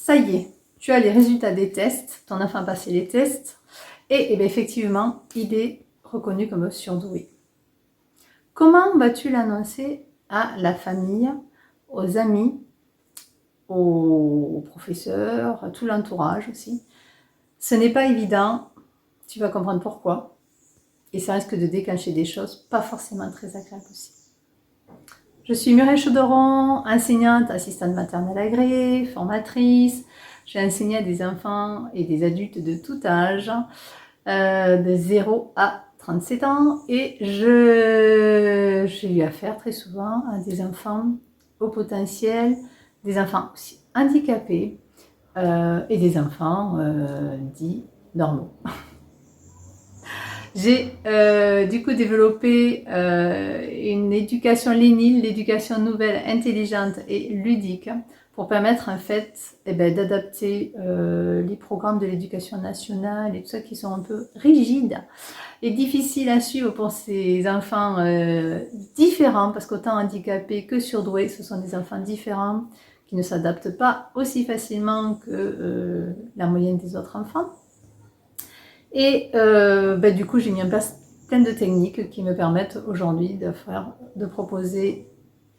ça y est, tu as les résultats des tests, ton enfant a passé les tests, et bien, effectivement, il est reconnu comme surdoué. Comment vas-tu l'annoncer à la famille, aux amis, aux professeurs, à tout l'entourage aussi? Ce n'est pas évident, tu vas comprendre pourquoi, et ça risque de déclencher des choses pas forcément très agréables aussi. Je suis Muriel Chauderon, enseignante, assistante maternelle agréée, formatrice. J'ai enseigné à des enfants et des adultes de tout âge, de 0 à 37 ans, et j'ai eu affaire très souvent à des enfants au potentiel, des enfants aussi handicapés et des enfants dits normaux. J'ai du coup développé une éducation lénile, l'éducation nouvelle, intelligente et ludique, pour permettre en fait d'adapter les programmes de l'éducation nationale et tout ça qui sont un peu rigides et difficiles à suivre pour ces enfants différents, parce qu'autant handicapés que surdoués, ce sont des enfants différents qui ne s'adaptent pas aussi facilement que la moyenne des autres enfants. Et du coup, j'ai mis en place plein de techniques qui me permettent aujourd'hui de proposer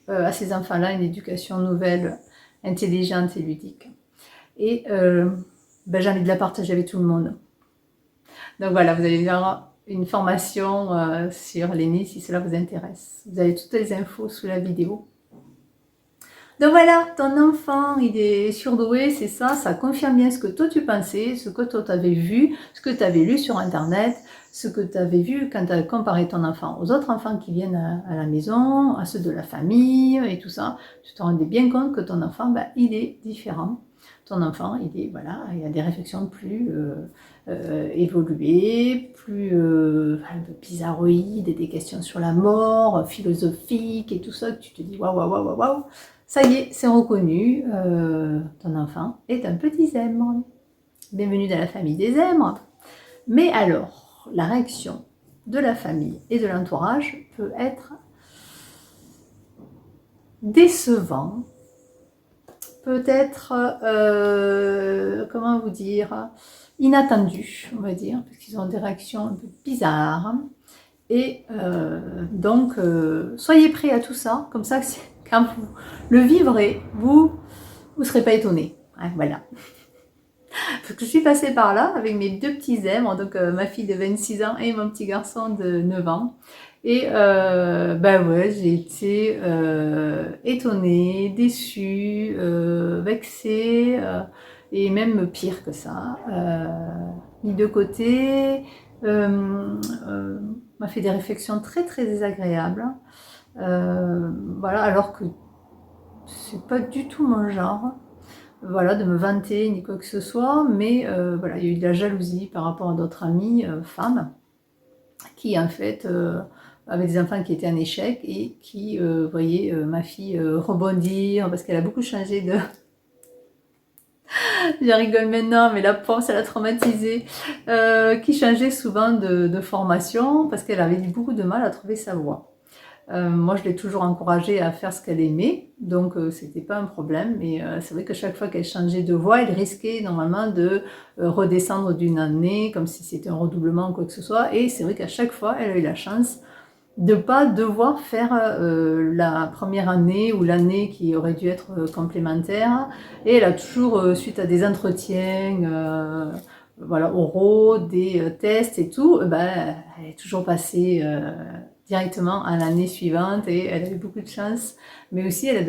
à ces enfants-là une éducation nouvelle, intelligente et ludique. Et j'ai envie de la partager avec tout le monde. Donc voilà, vous allez voir une formation sur l'ENI si cela vous intéresse. Vous avez toutes les infos sous la vidéo. Donc voilà, ton enfant, il est surdoué, c'est ça, ça confirme bien ce que toi tu pensais, ce que toi tu avais vu, ce que tu avais lu sur internet, ce que tu avais vu quand tu as comparé ton enfant aux autres enfants qui viennent à la maison, à ceux de la famille et tout ça. Tu te rendais bien compte que ton enfant, il est différent. Ton enfant, il a des réflexions plus évoluées, plus bizarroïdes, des questions sur la mort, philosophiques et tout ça, que tu te dis waouh, waouh, waouh, waouh. Ça y est, c'est reconnu, ton enfant est un petit zèbre. Bienvenue dans la famille des zèbres. Mais alors, la réaction de la famille et de l'entourage peut être décevant, peut-être, comment vous dire, inattendu, on va dire, parce qu'ils ont des réactions un peu bizarres. Et donc, soyez prêts à tout ça, comme ça, quand vous le vivrez, vous ne serez pas étonnés. Hein, voilà. Parce que je suis passée par là avec mes deux petits zèbres, donc ma fille de 26 ans et mon petit garçon de 9 ans. Et ouais, j'ai été étonnée, déçue, vexée, et même pire que ça, mis de côté, m'a fait des réflexions très très désagréables. Voilà, alors que c'est pas du tout mon genre, voilà, de me vanter ni quoi que ce soit, mais voilà, il y a eu de la jalousie par rapport à d'autres amies femmes qui en fait avaient des enfants qui étaient en échec et qui voyaient ma fille rebondir parce qu'elle a beaucoup changé de... Je rigole maintenant, mais la pauvre, ça l'a traumatisée, qui changeait souvent de formation parce qu'elle avait beaucoup de mal à trouver sa voie. Moi, je l'ai toujours encouragée à faire ce qu'elle aimait, donc c'était pas un problème. Mais c'est vrai que chaque fois qu'elle changeait de voie, elle risquait normalement de redescendre d'une année, comme si c'était un redoublement ou quoi que ce soit. Et c'est vrai qu'à chaque fois, elle a eu la chance de ne pas devoir faire la première année ou l'année qui aurait dû être complémentaire. Et elle a toujours, suite à des entretiens voilà, oraux, des tests et tout, elle est toujours passée directement à l'année suivante et elle a eu beaucoup de chance, mais aussi elle a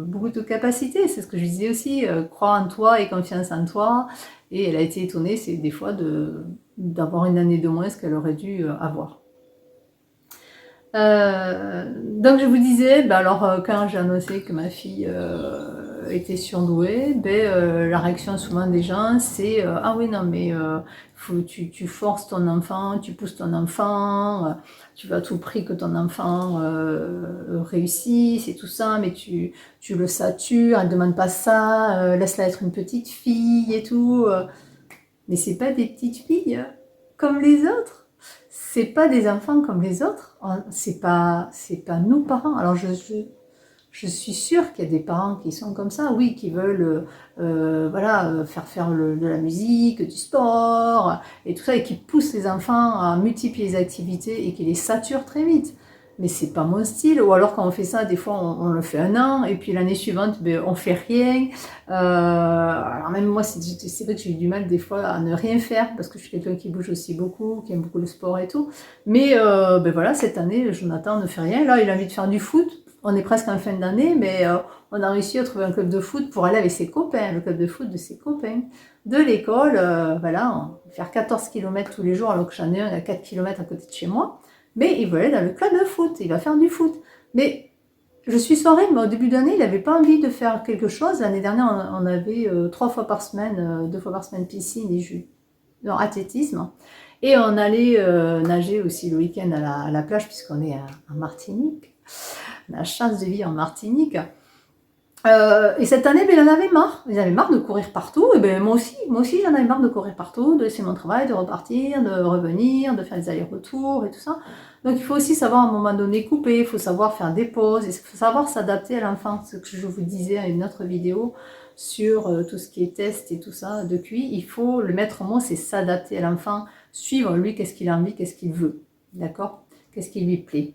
beaucoup de capacités, c'est ce que je disais aussi, croire en toi et confiance en toi, et elle a été étonnée, c'est des fois d'avoir une année de moins ce qu'elle aurait dû avoir. Donc je vous disais, alors quand j'ai annoncé que ma fille était surdouée, la réaction souvent des gens c'est ah oui non mais tu forces ton enfant, tu pousses ton enfant, tu veux à tout prix que ton enfant réussisse et tout ça, mais tu le satures, elle ne demande pas ça, laisse-la être une petite fille et tout. Mais c'est pas des petites filles comme les autres. C'est pas des enfants comme les autres, c'est pas nous parents. Alors je Je suis sûre qu'il y a des parents qui sont comme ça, oui, qui veulent voilà, faire de la musique, du sport, et tout ça, et qui poussent les enfants à multiplier les activités et qui les saturent très vite. Mais c'est pas mon style. Ou alors quand on fait ça, des fois on le fait un an, et puis l'année suivante, ben, on fait rien. Alors même moi, c'est vrai que j'ai eu du mal des fois à ne rien faire, parce que je suis quelqu'un qui bouge aussi beaucoup, qui aime beaucoup le sport et tout. Mais ben voilà, cette année, Jonathan ne fait rien. Là, il a envie de faire du foot. On est presque en fin d'année, mais on a réussi à trouver un club de foot pour aller avec ses copains, le club de foot de ses copains de l'école. Voilà, faire 14 km tous les jours, alors que j'en ai un à 4 km à côté de chez moi. Mais il veut aller dans le club de foot, il va faire du foot. Mais je suis soirée, mais au début d'année, il n'avait pas envie de faire quelque chose. L'année dernière, on avait 3 fois par semaine, 2 fois par semaine piscine et non, athlétisme. Et on allait nager aussi le week-end à la plage, puisqu'on est en Martinique. La chance de vivre en Martinique. Et cette année, ben, il en avait marre. Il avait marre de courir partout. Et ben, moi aussi, j'en avais marre de courir partout, de laisser mon travail, de repartir, de revenir, de faire des allers-retours et tout ça. Donc, il faut aussi savoir à un moment donné couper, il faut savoir faire des pauses, il faut savoir s'adapter à l'enfant. Ce que je vous disais à une autre vidéo sur tout ce qui est test et tout ça de QI, il faut le mettre au mot, c'est s'adapter à l'enfant, suivre lui, qu'est-ce qu'il a envie, qu'est-ce qu'il veut. D'accord? Qu'est-ce qui lui plaît.